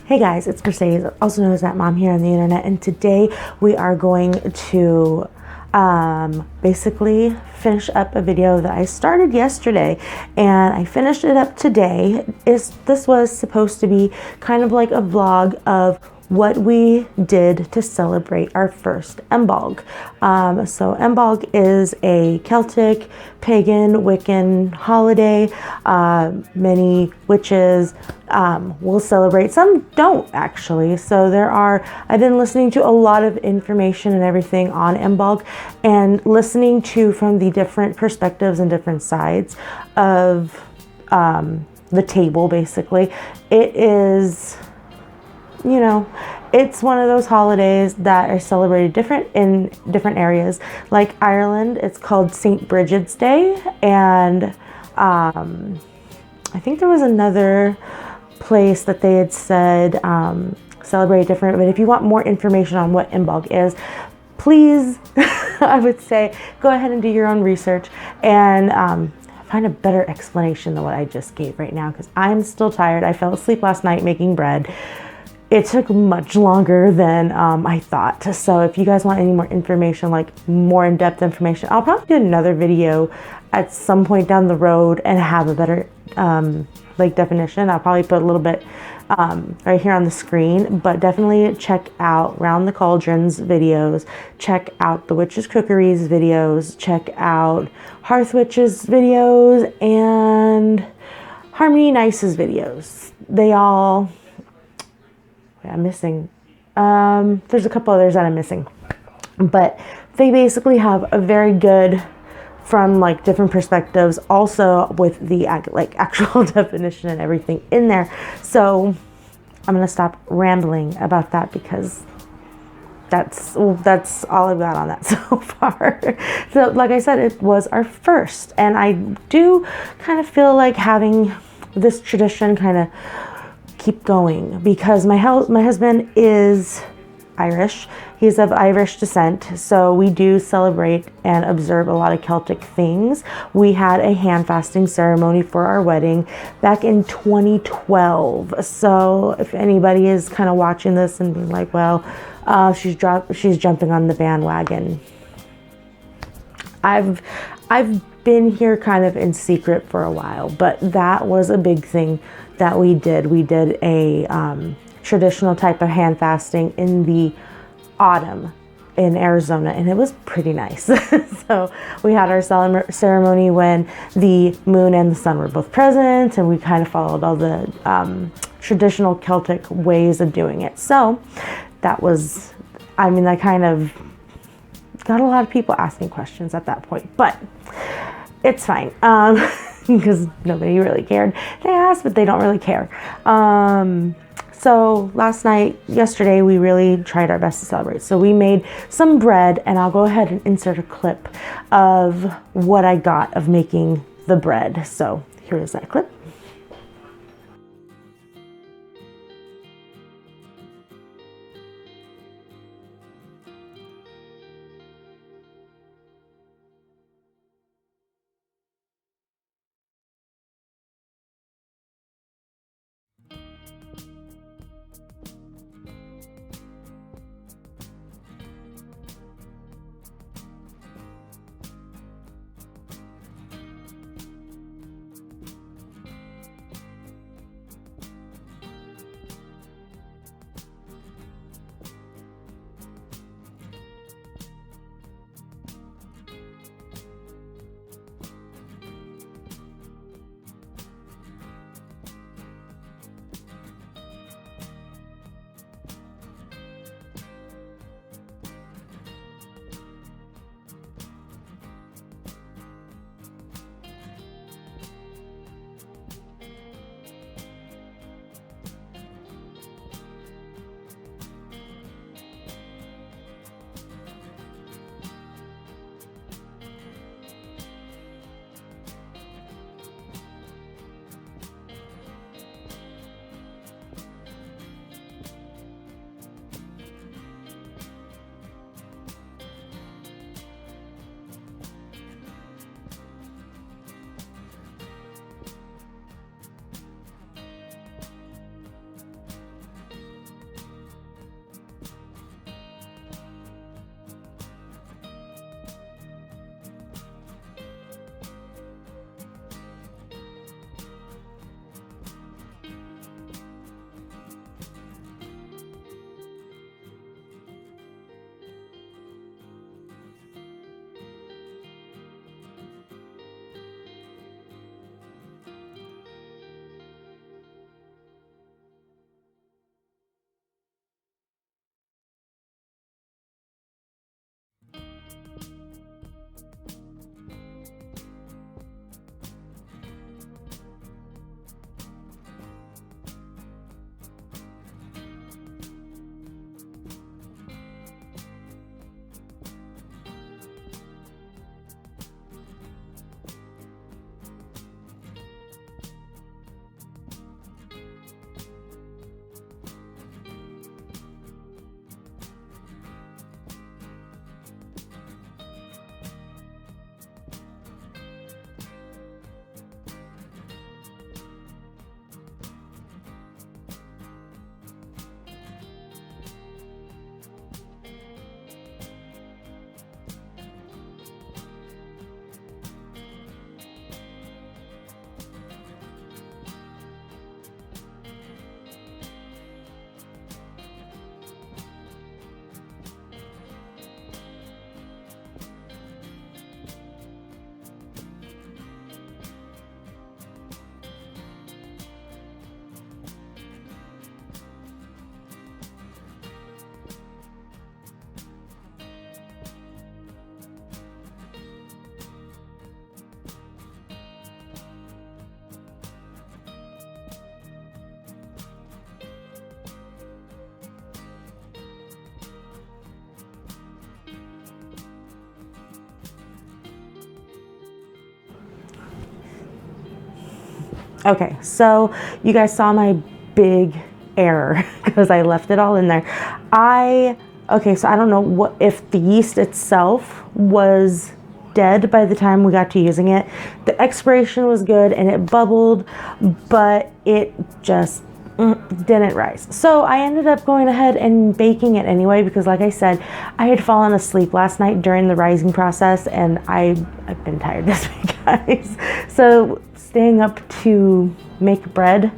Hey guys, it's Mercedes, also known as That Mom here on the internet, and today we are going to basically finish up a video that I started yesterday and I finished it up today. This was supposed to be kind of like a vlog of what we did to celebrate our first Imbolc. So Imbolc is a Celtic, pagan, Wiccan holiday. Many witches will celebrate. Some don't actually. So I've been listening to a lot of information and everything on Imbolc and listening to from the different perspectives and different sides of the table basically. It is, you know, it's one of those holidays that are celebrated in different areas. Like Ireland, it's called St. Bridget's Day, and I think there was another place that they had said celebrate different. But if you want more information on what Imbolc is, please, I would say go ahead and do your own research and find a better explanation than what I just gave right now, because I'm still tired. I fell asleep last night making bread. It took much longer than I thought. So if you guys want any more information, like more in-depth information, I'll probably do another video at some point down the road and have a better like definition. I'll probably put a little bit right here on the screen, but definitely check out Round the Cauldron's videos, check out the Witches Cookeries videos, check out Hearth Witches videos, and Harmony Nice's videos. They all... I'm missing. There's a couple others that I'm missing, but they basically have a very good, from like different perspectives, also with the like actual definition and everything in there. So I'm gonna stop rambling about that because that's all I've got on that so far. So like I said, it was our first, and I do kind of feel like having this tradition kind of keep going because my husband is Irish. He's of Irish descent, so we do celebrate and observe a lot of Celtic things. We had a hand fasting ceremony for our wedding back in 2012. So if anybody is kind of watching this and being like, well, she's jumping on the bandwagon, I've been here kind of in secret for a while, but that was a big thing that we did. We did a traditional type of hand fasting in the autumn in Arizona, and it was pretty nice. So we had our ceremony when the moon and the sun were both present, and we kind of followed all the traditional Celtic ways of doing it. So that was, I mean, I kind of got a lot of people asking questions at that point, but it's fine. Because nobody really cared. They asked, but they don't really care. So yesterday, we really tried our best to celebrate. So we made some bread, and I'll go ahead and insert a clip of what I got of making the bread. So here is that clip. Okay, so you guys saw my big error because I left it all in there. Okay, so I don't know what if the yeast itself was dead by the time we got to using it. The expiration was good and it bubbled, but it just didn't rise. So I ended up going ahead and baking it anyway because, like I said, I had fallen asleep last night during the rising process and I've been tired this week, guys. So staying up to make bread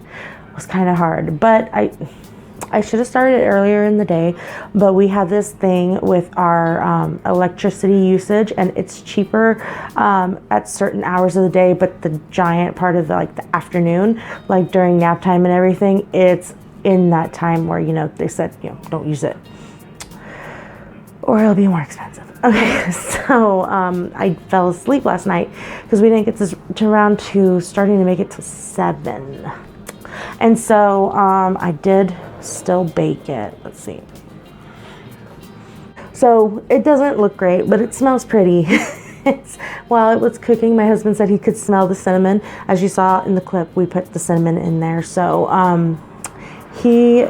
was kind of hard, but I should have started earlier in the day, but we have this thing with our electricity usage, and it's cheaper at certain hours of the day, but the giant part of the afternoon, like during nap time and everything, it's in that time where, they said, don't use it or it'll be more expensive. Okay, so I fell asleep last night because we didn't get to around to starting to make it till 7. And so I did still bake it. Let's see. So it doesn't look great, but it smells pretty. While it was cooking, my husband said he could smell the cinnamon. As you saw in the clip, we put the cinnamon in there. So he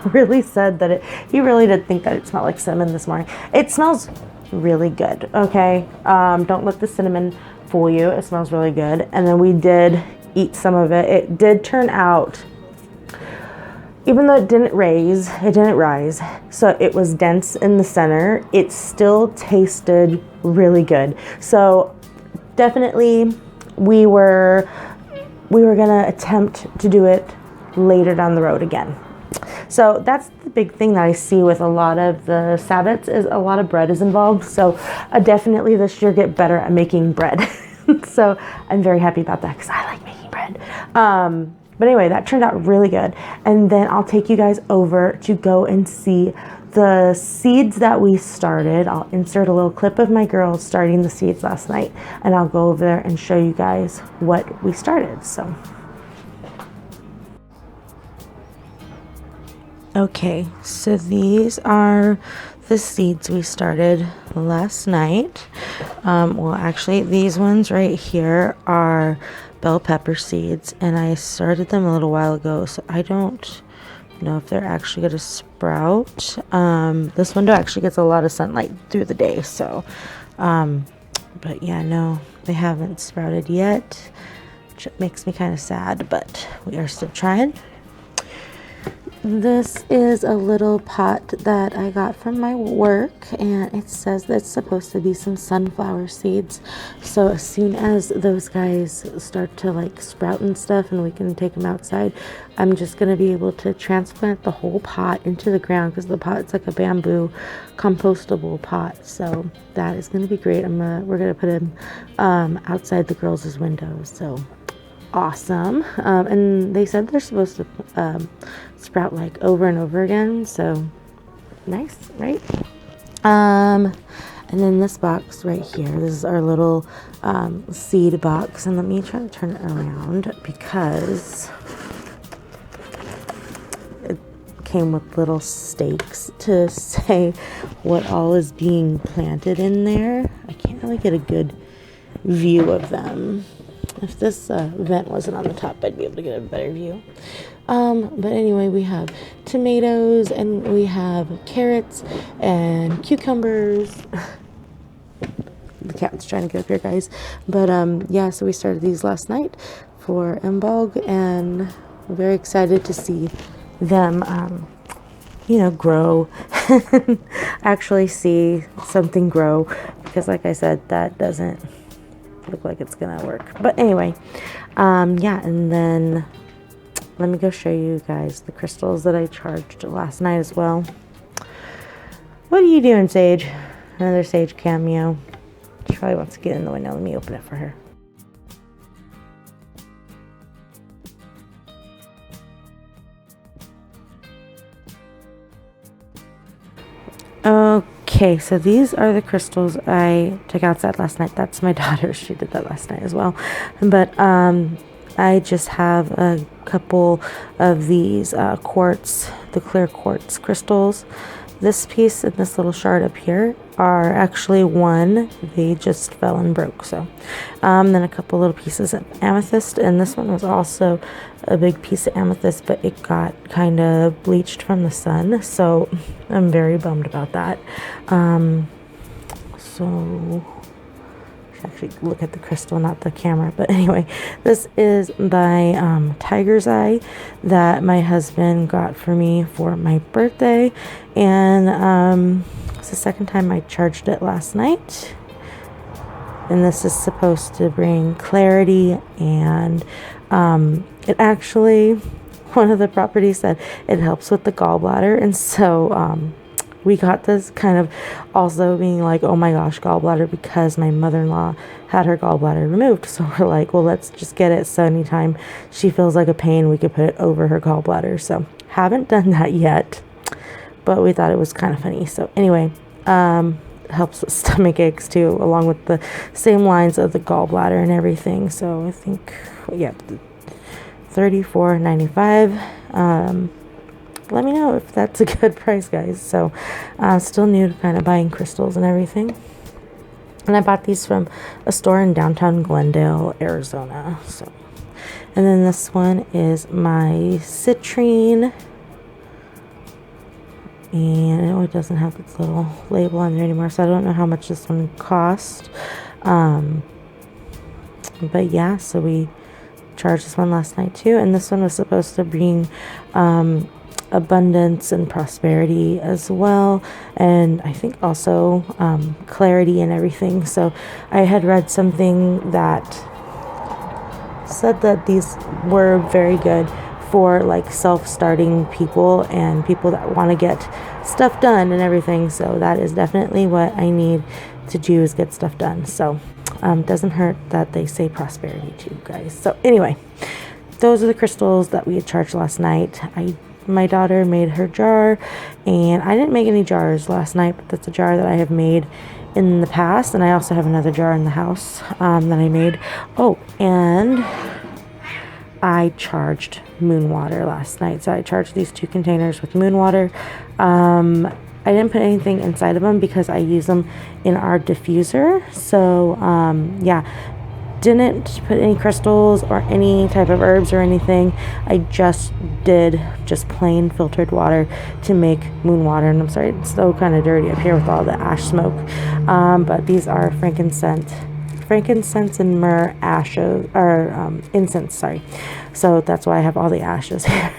really said that he really did think that it smelled like cinnamon this morning. It smells really good, okay? Don't let the cinnamon fool you. It smells really good. And then we did eat some of it. It did turn out, even though it didn't rise, so it was dense in the center, it still tasted really good. So definitely we were gonna attempt to do it later down the road again. So that's the big thing that I see with a lot of the Sabbats, is a lot of bread is involved. So definitely this year get better at making bread. So I'm very happy about that because I like making bread. But anyway, that turned out really good. And then I'll take you guys over to go and see the seeds that we started. I'll insert a little clip of my girls starting the seeds last night, and I'll go over there and show you guys what we started. So. Okay, so these are the seeds we started last night. Well, actually, these ones right here are bell pepper seeds, and I started them a little while ago, so I don't know if they're actually going to sprout. This window actually gets a lot of sunlight through the day, so but yeah, no, they haven't sprouted yet, which makes me kind of sad, but we are still trying. This is a little pot that I got from my work, and it says that it's supposed to be some sunflower seeds. So as soon as those guys start to sprout and stuff and we can take them outside, I'm just going to be able to transplant the whole pot into the ground, because the pot's like a bamboo compostable pot. So that is going to be great. We're going to put him outside the girls' windows. So awesome. And they said they're supposed to sprout over and over again, so nice, right? And then this box right here, this is our little seed box, and let me try to turn it around because it came with little stakes to say what all is being planted in there. I can't really get a good view of them. If this vent wasn't on the top, I'd be able to get a better view. But anyway, we have tomatoes, and we have carrots and cucumbers. The cat's trying to get up here, guys. But yeah, so we started these last night for Imbolc, and I'm very excited to see them grow. Actually see something grow, because like I said, that doesn't look like it's gonna work. But anyway, yeah, and then let me go show you guys the crystals that I charged last night as well. What are you doing, Sage? Another Sage cameo. She probably wants to get in the window. Let me open it for her. Okay, so these are the crystals I took outside last night. That's my daughter. She did that last night as well. But I just have a couple of these quartz, the clear quartz crystals, this piece and this little shard up here are actually one. They just fell and broke. So then a couple little pieces of amethyst, and this one was also a big piece of amethyst, but it got kind of bleached from the sun, so I'm very bummed about that. So actually look at the crystal, not the camera, but anyway, this is my tiger's eye that my husband got for me for my birthday, and it's the second time I charged it last night. And this is supposed to bring clarity, and it actually, one of the properties said it helps with the gallbladder, and so we got this kind of also being like, oh my gosh, gallbladder, because my mother-in-law had her gallbladder removed. So we're like, well, let's just get it so anytime she feels like a pain, we could put it over her gallbladder. So haven't done that yet, but we thought it was kind of funny. So anyway, helps with stomach aches too, along with the same lines of the gallbladder and everything. So I think, yeah, $34.95. Let me know if that's a good price, guys. So still new to kind of buying crystals and everything. And I bought these from a store in downtown Glendale, Arizona. So, and then this one is my citrine, and it doesn't have its little label on there anymore, so I don't know how much this one cost. But yeah, so we charged this one last night too, and this one was supposed to bring abundance and prosperity as well, and I think also clarity and everything. So I had read something that said that these were very good for like self-starting people and people that want to get stuff done and everything. So that is definitely what I need to do, is get stuff done. So doesn't hurt that they say prosperity too, guys. So anyway, those are the crystals that we had charged last night. My daughter made her jar, and I didn't make any jars last night, but that's a jar that I have made in the past, and I also have another jar in the house that I made. Oh, and I charged moon water last night, so I charged these 2 containers with moon water. I didn't put anything inside of them because I use them in our diffuser. So yeah, didn't put any crystals or any type of herbs or anything. I just did plain filtered water to make moon water. And I'm sorry, it's so kind of dirty up here with all the ash smoke, but these are frankincense and myrrh ashes, or incense, sorry. So that's why I have all the ashes here.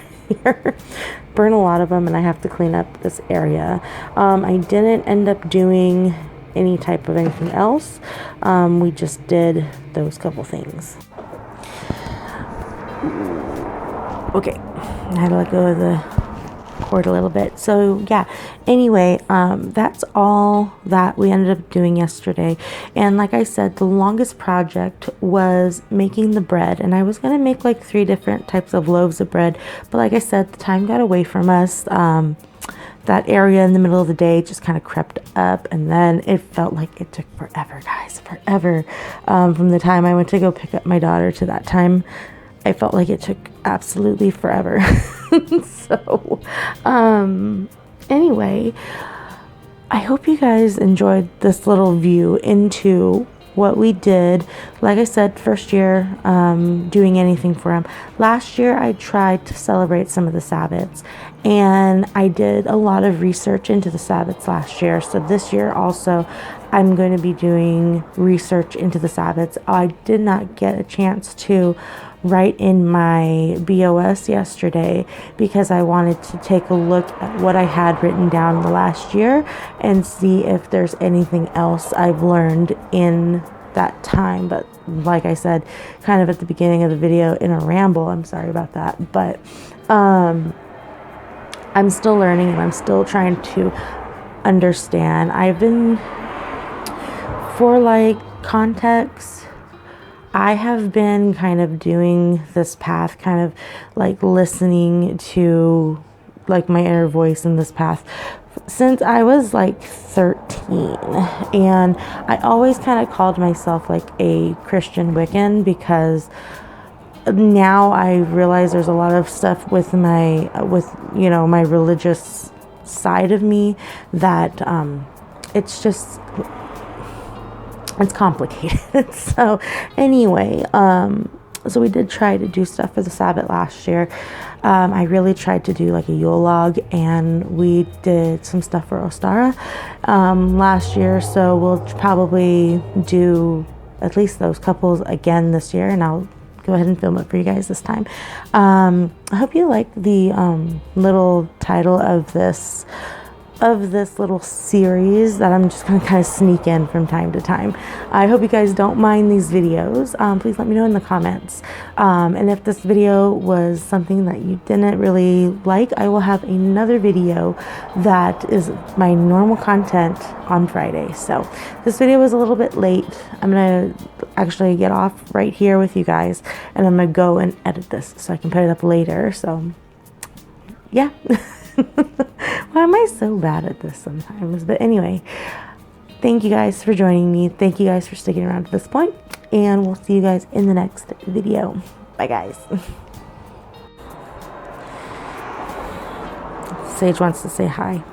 Burn a lot of them, and I have to clean up this area. I didn't end up doing any type of anything else. We just did those couple things. Okay, I had to let go of the cord a little bit. So yeah, anyway, that's all that we ended up doing yesterday. And like I said, the longest project was making the bread, and I was gonna make like 3 different types of loaves of bread, but like I said, the time got away from us. That area in the middle of the day just kind of crept up, and then it felt like it took forever, guys, forever. From the time I went to go pick up my daughter to that time, I felt like it took absolutely forever. So anyway, I hope you guys enjoyed this little view into what we did. Like I said, first year doing anything for him. Last year I tried to celebrate some of the Sabbats, and I did a lot of research into the Sabbats last year. So this year also I'm going to be doing research into the Sabbats. I did not get a chance to write in my BOS yesterday because I wanted to take a look at what I had written down the last year and see if there's anything else I've learned in that time. But like I said, kind of at the beginning of the video in a ramble, I'm sorry about that, but I'm still learning and I'm still trying to understand. I've been, for like context, I have been kind of doing this path, kind of like listening to like my inner voice in this path since I was like 13, and I always kind of called myself like a Christian Wiccan because now I realize there's a lot of stuff with my, my religious side of me that it's just, it's complicated. So anyway, so we did try to do stuff for the Sabbath last year. I really tried to do like a Yule log, and we did some stuff for Ostara last year. So we'll probably do at least those couples again this year, and I'll go ahead and film it for you guys this time. I hope you like the little title of this little series that I'm just going to kind of sneak in from time to time. I hope you guys don't mind these videos. Please let me know in the comments. And if this video was something that you didn't really like, I will have another video that is my normal content on Friday. So this video was a little bit late. I'm going to actually get off right here with you guys, and I'm going to go and edit this so I can put it up later. So yeah. Why am I so bad at this sometimes? But anyway, thank you guys for joining me. Thank you guys for sticking around to this point, and we'll see you guys in the next video. Bye, guys. Sage wants to say hi.